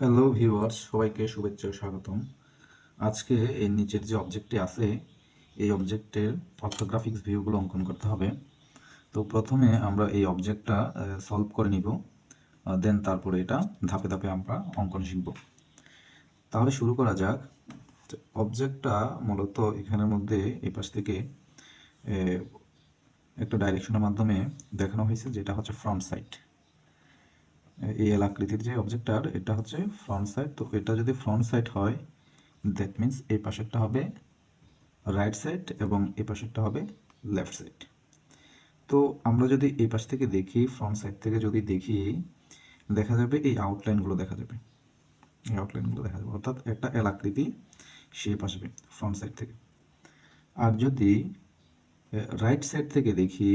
Hello viewers, সবাইকে শুভেচ্ছা ও স্বাগতম। আজকে এর নিচের যে অবজেক্টটি আছে এই অবজেক্টের অর্থোগ্রাফিক্স ভিউগুলো অঙ্কন করতে হবে। তো প্রথমে আমরা এই অবজেক্টটা সলভ করে নিব, দেন তারপরে এটা ধাপে ধাপে আমরা অঙ্কন শিখব। তাহলে শুরু করা যাক। অবজেক্টটা মূলত এখানের মধ্যে এই পাশ থেকে আহ, একটা ডাইরেকশনের মাধ্যমে দেখানো হয়েছে, যেটা হচ্ছে ফ্রন্ট সাইড। এই এল আকৃতির যে অবজেক্টটার এটা হচ্ছে ফ্রন্ট সাইড। তো এটা যদি ফ্রন্ট সাইড হয়, দ্যাট মিন্স এই পাশেরটা হবে রাইট সাইড এবং এই পাশেরটা হবে লেফট সাইড। তো আমরা যদি এই পাশ থেকে দেখি, ফ্রন্ট সাইড থেকে যদি দেখি, দেখা যাবে এই আউটলাইনগুলো দেখা যাবে, এই আউটলাইনগুলো দেখা যাবে, অর্থাৎ একটা এল আকৃতি শেপ আসবে ফ্রন্ট সাইড থেকে। আর যদি রাইট সাইড থেকে দেখি,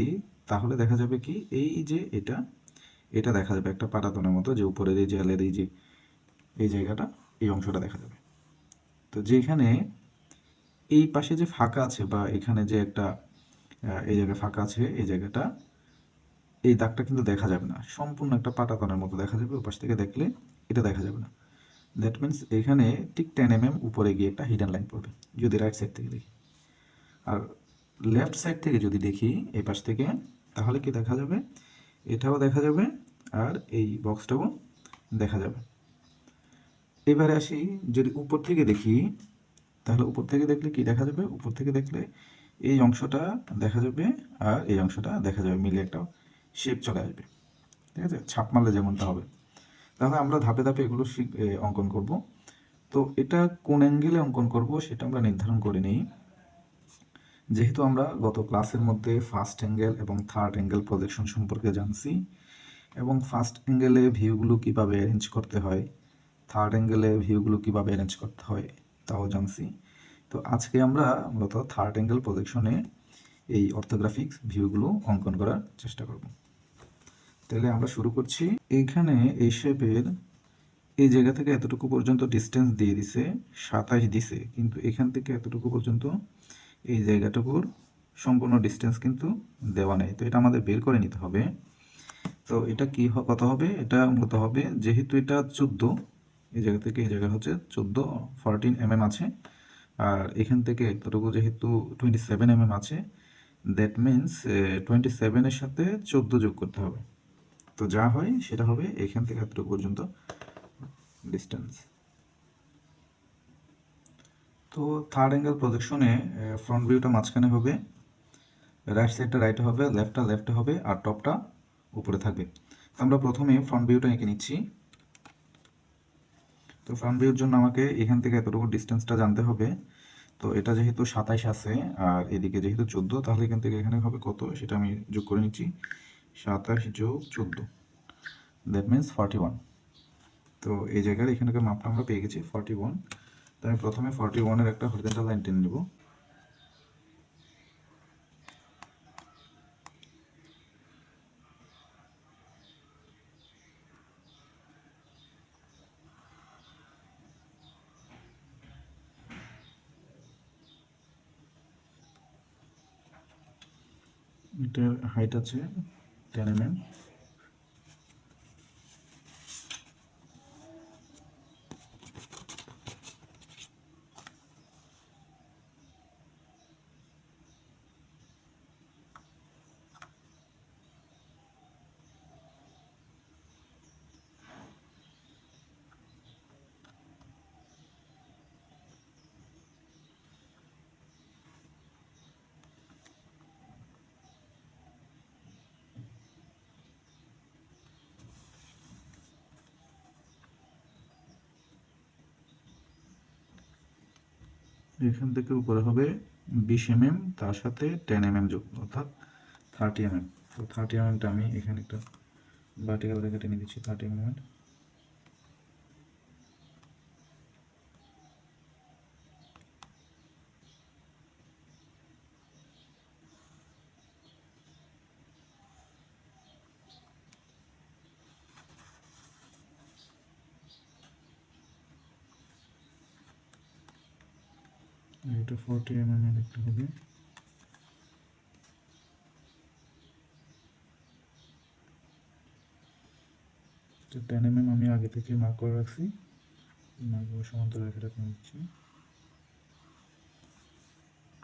তাহলে দেখা যাবে কি, এই যে এটা এটা দেখা যাবে একটা পাটাতনের মতো, যে উপরের এই যে এলের এই জায়গাটা, এই অংশটা দেখা যাবে। তো যেখানে এই পাশে যে ফাঁকা আছে, বা এখানে যে একটা এই জায়গায় ফাঁকা আছে, এই জায়গাটা, এই দাগটা কিন্তু দেখা যাবে না, সম্পূর্ণ একটা পাটাতনের মতো দেখা যাবে। ওপাশ থেকে দেখলে এটা দেখা যাবে না। দ্যাট মিন্স এখানে ঠিক 10 mm উপরে গিয়ে একটা হিডেন লাইন পড়বে যদি রাইট সাইড থেকে দেখি। আর লেফট সাইড থেকে যদি দেখি, এই পাশ থেকে, তাহলে কি দেখা যাবে, এটাও দেখা যাবে আর এই বক্সটাও দেখা যাবে। এবারে আসি, যদি উপর থেকে দেখি, তাহলে উপর থেকে দেখলে কি দেখা যাবে, উপর থেকে দেখলে এই অংশটা দেখা যাবে আর এই অংশটা দেখা যাবে, মিলে একটা শেপ চলে আসবে। ঠিক আছে, ছাপ মারলে যেমনটা হবে। তাহলে আমরা ধাপে ধাপে এগুলো অঙ্কন করব। তো এটা কোন অ্যাঙ্গেলে অঙ্কন করব সেটা আমরা নির্ধারণ করে নিই। যেহেতু আমরা গত ক্লাসের মধ্যে ফার্স্ট অ্যাঙ্গেল এবং থার্ড অ্যাঙ্গেল প্রজেকশন সম্পর্কে জানছি, এবং ফার্স্ট অ্যাঙ্গেলে ভিউগুলো কিভাবে অ্যারেঞ্জ করতে হয়, থার্ড অ্যাঙ্গেলে ভিউগুলো কিভাবে অ্যারেঞ্জ করতে হয় তাও জানছি। তো আজকে আমরা মূলত থার্ড অ্যাঙ্গেল প্রজেকশনে এই অর্থোগ্রাফিক্স ভিউগুলো অঙ্কন করার চেষ্টা করব। তাহলে আমরা শুরু করছি। এখানে এই শেপের এই জায়গা থেকে এতটুকু পর্যন্ত ডিস্টেন্স দিয়ে দিছে 27 দিছে, কিন্তু এখান থেকে এতটুকু পর্যন্ত এই জায়গাটুকুর সম্পূর্ণ ডিস্টেন্স কিন্তু দেওয়া নেই। তো এটা আমাদের বের করে নিতে হবে। তো এটা কি কত হবে, এটা মূলত হবে, যেহেতু এটা 14, এই জায়গা থেকে এই জায়গা হচ্ছে 14 আছে, আর এখান থেকে এতটুকু যেহেতু 27 আছে, দ্যাট মিন্স 27-এর সাথে 14 যোগ করতে হবে। তো যা হয় সেটা হবে এখান থেকে এতটুকু পর্যন্ত ডিস্টেন্স। তো থার্ড অ্যাঙ্গেল প্রজেকশনে ফ্রন্ট ভিউটা মাঝখানে হবে, রাইট সাইডটা রাইটে হবে, লেফটটা লেফটে হবে, আর টপটা উপরে থাকবে। আমরা প্রথমে ফ্রন্ট ভিউটা এঁকে নিচ্ছি। তো ফ্রন্ট ভিউর জন্য আমাকে এখান থেকে এতটুকু ডিস্টেন্সটা জানতে হবে। তো এটা যেহেতু 27 আছে আর এদিকে যেহেতু 14, তাহলে এখান থেকে এখানে হবে কত সেটা আমি যোগ করে নিচ্ছি। 27 যোগ 14, দ্যাট মিন্স 41। তো এই জায়গার এখানকার মাপটা আমরা পেয়ে গেছি 41। তো আমি প্রথমে 41-এর একটা হরিজন্টাল লাইন টেনে নেব। এটার হাইট আছে 10 mm। এখান থেকে উপরে হবে 20 mm, তার সাথে 10 mm যোগ, অর্থাৎ 30 mm। তো 30 mmটা আমি এখানে একটা ভার্টিক্যাল রেখে টেনে দিচ্ছি 30 mm। এটা 40 mm এর একটা হবে। তো 10 mm আমি আগে থেকে মার্ক করে রাখছি। সমান্তরাল রেখাটা টেনে দিচ্ছি।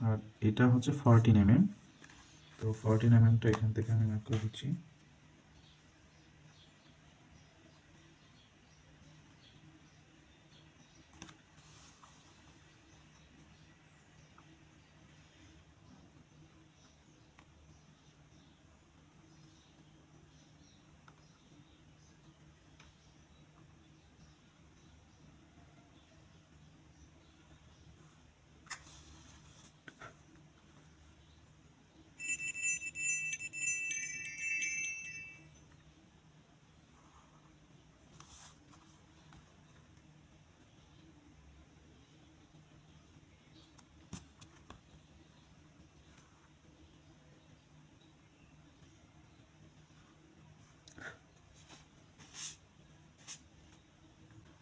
আর এটা হচ্ছে 14 mm, তো 14 mm এখান থেকে আমি মার্ক করে দিচ্ছি।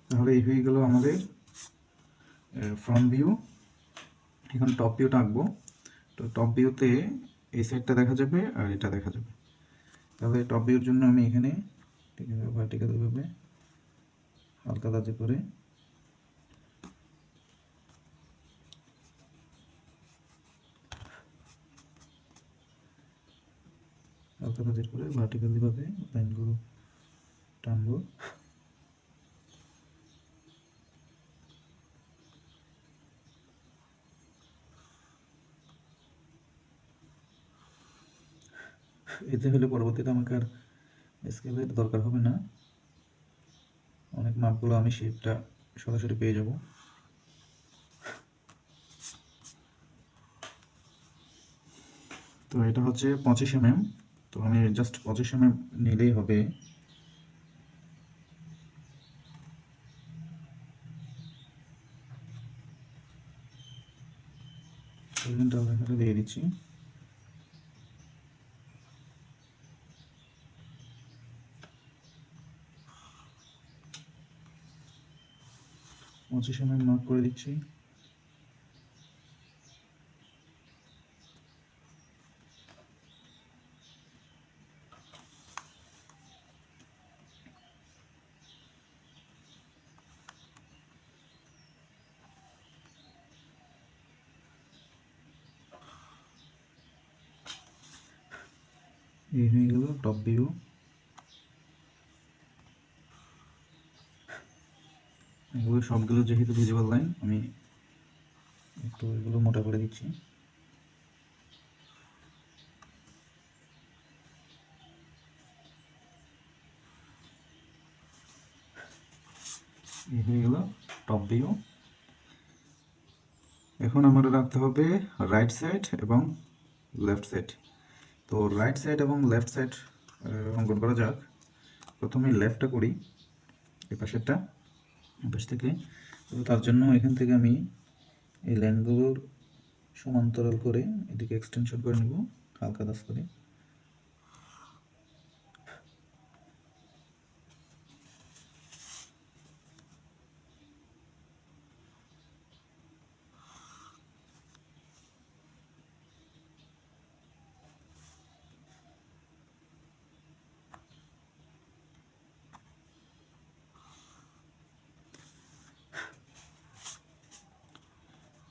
তাহলে এই হয়ে গেল আমাদের ফ্রন্ট ভিউ। এখন টপ ভিউটা আঁকবো। তো টপ ভিউতে এই সাইডটা দেখা যাবে আর এটা দেখা যাবে। তাহলে টপ ভিউর জন্য আমি এখানে ভার্টিক্যাল ভাবে হালকা দাঁতে করে ভার্টিক্যালি ভাবে লাইনগুলো টানবো। এতে হলে পরবর্তীতে আমাকে আর স্কেলের দরকার হবে না, অনেক মাপগুলো আমি শেপটা সরাসরি পেয়ে যাব। তো এটা হচ্ছে 25 mm, তো আমি জাস্ট 25 mm নিলেই হবে। দিয়ে দিচ্ছি। পঁচিশ mm মার্ক করে দিচ্ছি। এই হয়ে গেল টপ ভিউ। এগুলো সবগুলো যেহেতু ভিজিবল লাইন, আমি একটু এগুলো মোটা করে দিচ্ছি। এই হয়ে গেল টপ ভিউ। এখন আমাদের রাখতে হবে রাইট সাইড এবং লেফট সাইড। তো রাইট সাইড এবং লেফট সাইড অঙ্কন করা যাক। প্রথমে লেফটটা করি, এই পাশেরটা, এই পাশ থেকে। তো তার জন্য এখান থেকে আমি এই লাইনগুলোর সমান্তরাল করে এদিকে এক্সটেনশন করে নেব হালকা দাস করে।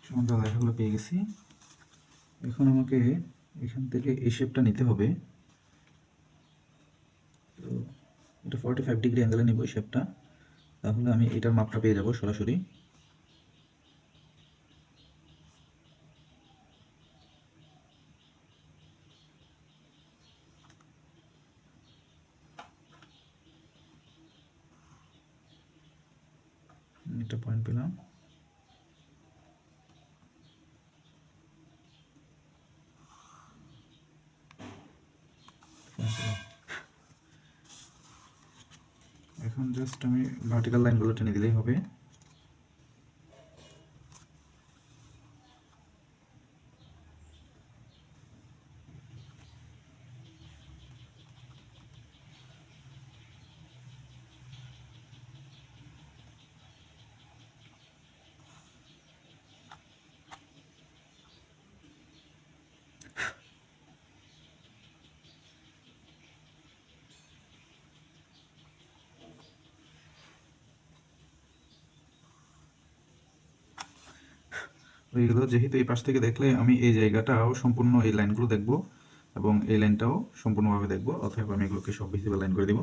সমান্তরাল রেখাগুলো পেয়ে গেছি। এখন আমাকে এখান থেকে এই শেপটা নিতে হবে। তো এটা 45 ডিগ্রি অ্যাঙ্গেলে নিব এই শেপটা, তাহলে আমি এটার মাপটা পেয়ে যাব সরাসরি। একটা পয়েন্ট পেলাম। এখন জাস্ট আমি ভার্টিক্যাল লাইনগুলো টেনে দিলেই হবে। হয়ে গেল। যেহেতু এই পাশ থেকে দেখলে আমি এই জায়গাটাও সম্পূর্ণ এই লাইনগুলো দেখব এবং এই লাইনটাও সম্পূর্ণভাবে দেখব, অথবা আমি এগুলোকে সব ভিজিবল লাইন করে দিব।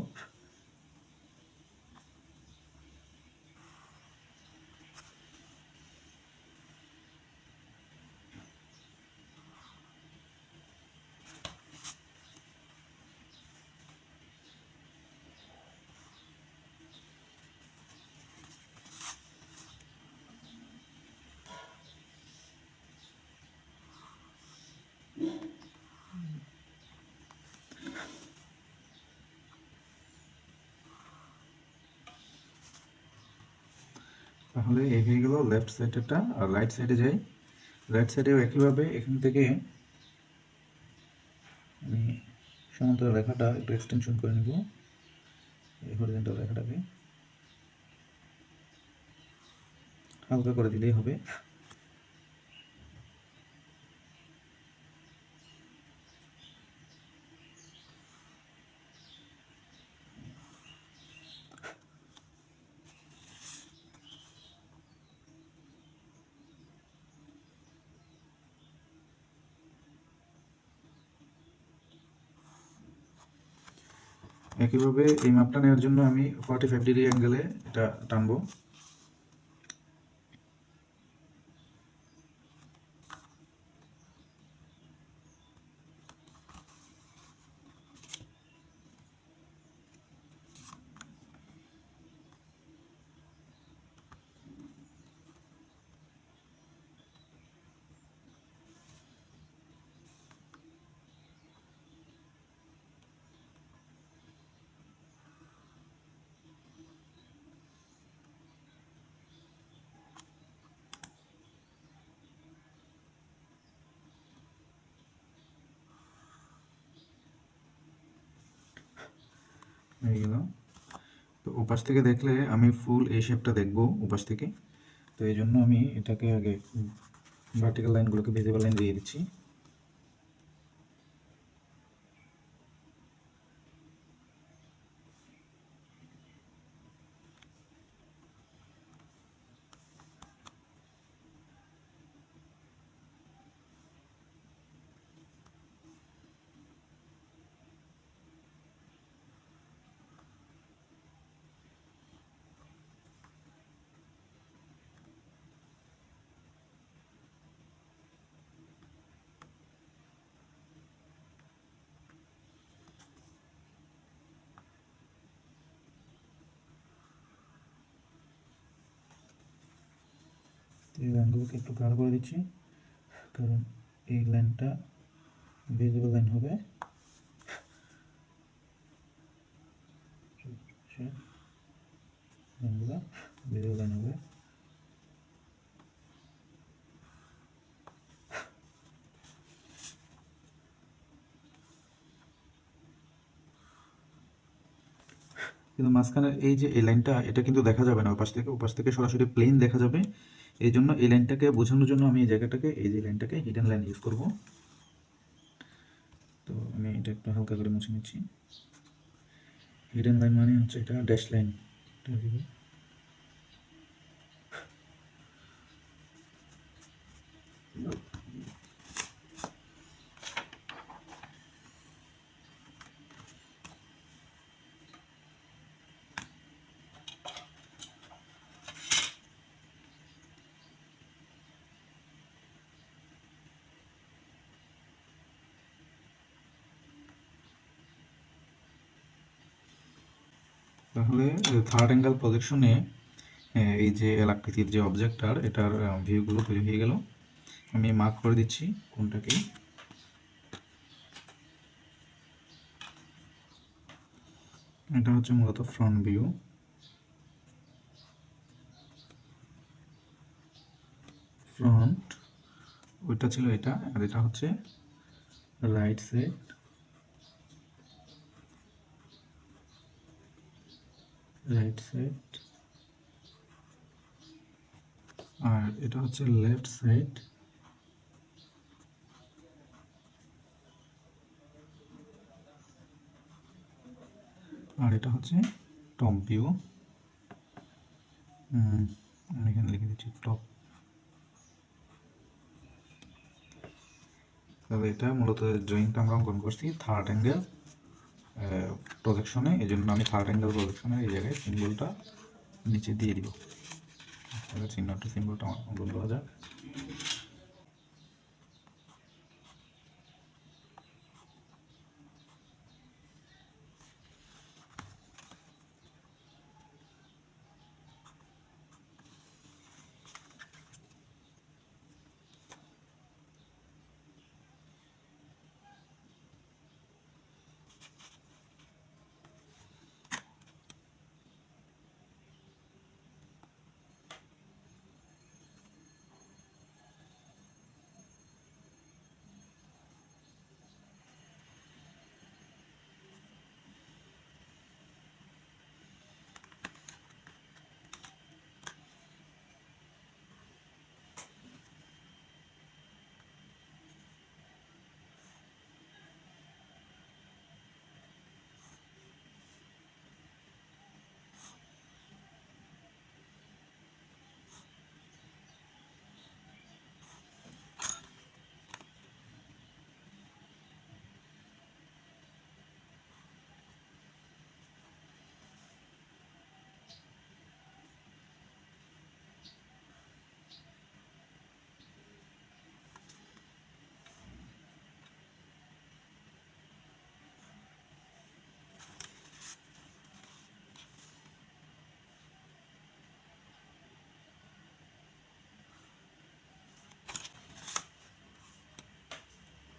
তাহলে এই হয়ে গেল লেফট সাইডেরটা। আর রাইট সাইডে যাই। রাইট সাইডেও একইভাবে এখান থেকে আমি সমান্তরাল রেখাটা একটু এক্সটেনশন করে নেব, এই হরিজন্টাল রেখাটাকে হালকা করে দিলেই হবে। একইভাবে এই মাপটা নেওয়ার জন্য আমি 45 ডিগ্রি অ্যাঙ্গেলে এটা টানবো। হয়ে গেল। তো ওপাশ থেকে দেখলে আমি ফুল এই শেপটা দেখবো ওপাশ থেকে। তো এই জন্য আমি এটাকে আগে ভার্টিক্যাল লাইনগুলোকে ভিজিবল লাইন দিয়ে দিচ্ছি। এই লাইনগুলোকে একটু গাঢ় করে দিচ্ছি, কারণ এই লাইনটা ভিজিবল লাইন হবে। লাইনগুলো ভিজিবল লাইন হবে। কিন্তু মাঝখানে এই যে এই লাইনটা, এটা কিন্তু দেখা যাবে না ওপাশ থেকে। ওপাশ থেকে সরাসরি প্লেন দেখা যাবে। এই জন্য এই লাইনটাকে বোঝানোর জন্য আমি এই জায়গাটাকে, এই যে লাইনটাকে হিডেন লাইন ইউজ করব। তো আমি এটা একটু হালকা করে মুছে নিচ্ছি। হিডেন লাইন মানে হচ্ছে এটা ড্যাশ লাইন। তাহলে থার্ড অ্যাঙ্গেল প্রজেকশনে এই যে এল আকৃতির যে অবজেক্টটার, এটার ভিউগুলো তৈরি হয়ে গেল। আমি মার্ক করে দিচ্ছি কোনটাকে। এটা হচ্ছে মূলত ফ্রন্ট ভিউ। ফ্রন্ট ওইটা ছিল এটা, আর এটা হচ্ছে রাইট সাইড। রাইট সাইড আর এটা হচ্ছে লেফট সাইড। আর এটা হচ্ছে টপ ভিউ। আমি এখানে লিখে দিচ্ছি টপ। তাহলে এটা মূলত ড্রয়িংটা আমরা অঙ্কন করছি থার্ড অ্যাঙ্গেল প্রজেকশনে, এই জন্য আমি থার্ড অ্যাঙ্গেল প্রজেকশনের এই জায়গায় সিম্বলটা নিচে দিয়ে দিব। চিহ্নটা সিম্বলটা অঙ্কন করা যাক।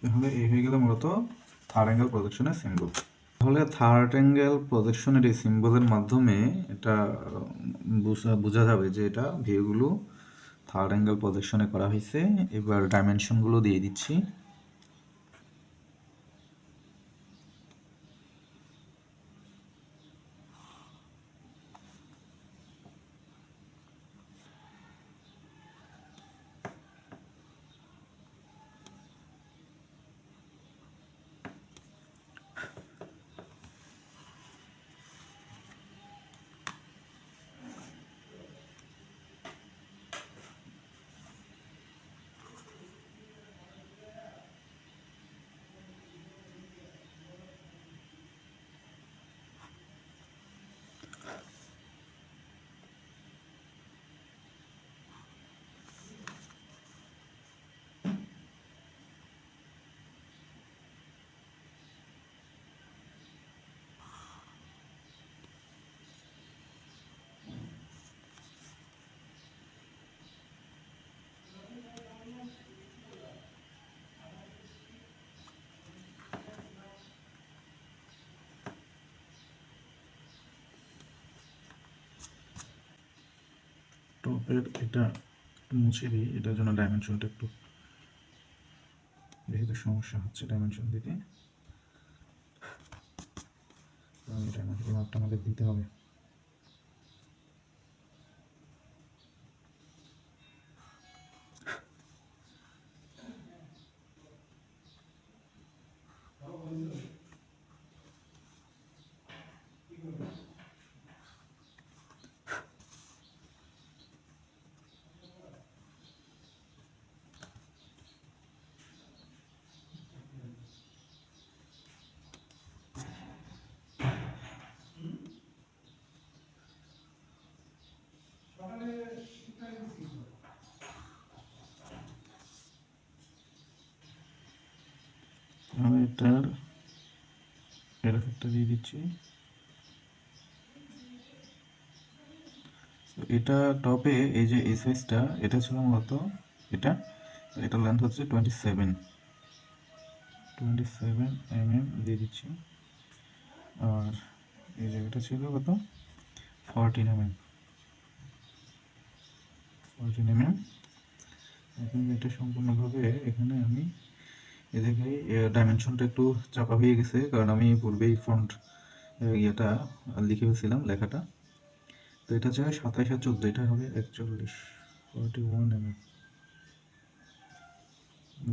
তাহলে এই হয়ে গেল মূলত থার্ড অ্যাঙ্গেল প্রজেকশনের সিম্বল। তাহলে থার্ড অ্যাঙ্গেল প্রজেকশনের এই সিম্বলের মাধ্যমে এটা বোঝা যাবে যে এটা ভিউগুলো থার্ড অ্যাঙ্গেল প্রজেকশনে করা হয়েছে। এবার ডাইমেনশনগুলো দিয়ে দিচ্ছি। টপের এটা মুছে দিই, এটার জন্য ডাইমেনশনটা একটু যেহেতু সমস্যা হচ্ছে ডাইমেনশন দিতে, এই মাপটা আমাদের দিতে হবে। আমি এটার এফেক্টটা দিয়ে দিচ্ছি। এটা টপে এই যে এই সাইজটা, এটা ছিল মূলত এটা, এটার লেন্থ হচ্ছে 27 দিয়ে দিচ্ছি। আর এই জায়গাটা ছিল কত, 14 এখন এটা সম্পূর্ণভাবে এখানে আমি এ জায়গায় ডাইমেনশনটা একটু চাপা হয়ে গেছে, কারণ আমি পূর্বেই ফ্রন্ট ইয়েটা লিখে ফেলছিলাম লেখাটা। তো এটা হচ্ছে 27 আর 14, এটা হবে 41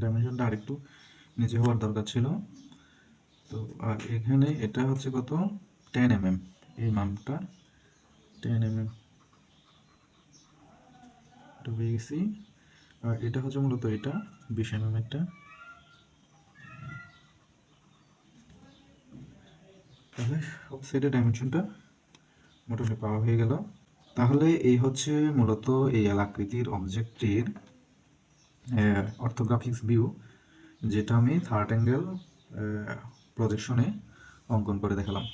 ডাইমেনশনটা আরেকটু নিচে হওয়ার দরকার ছিল। তো আর এখানে এটা হচ্ছে কত, 10 এই মানটা 10 এটা পেয়ে গেছি। আর এটা হচ্ছে মূলত এটা 20 একটা, তাহলে সব সাইডে ডাইমেনশনটা মোটামুটি পাওয়া হয়ে গেল। তাহলে এই হচ্ছে মূলত এই এল আকৃতির অবজেক্টটির অর্থোগ্রাফিক্স ভিউ, যেটা আমি থার্ড অ্যাঙ্গেল প্রজেকশনে অঙ্কন করে দেখালাম।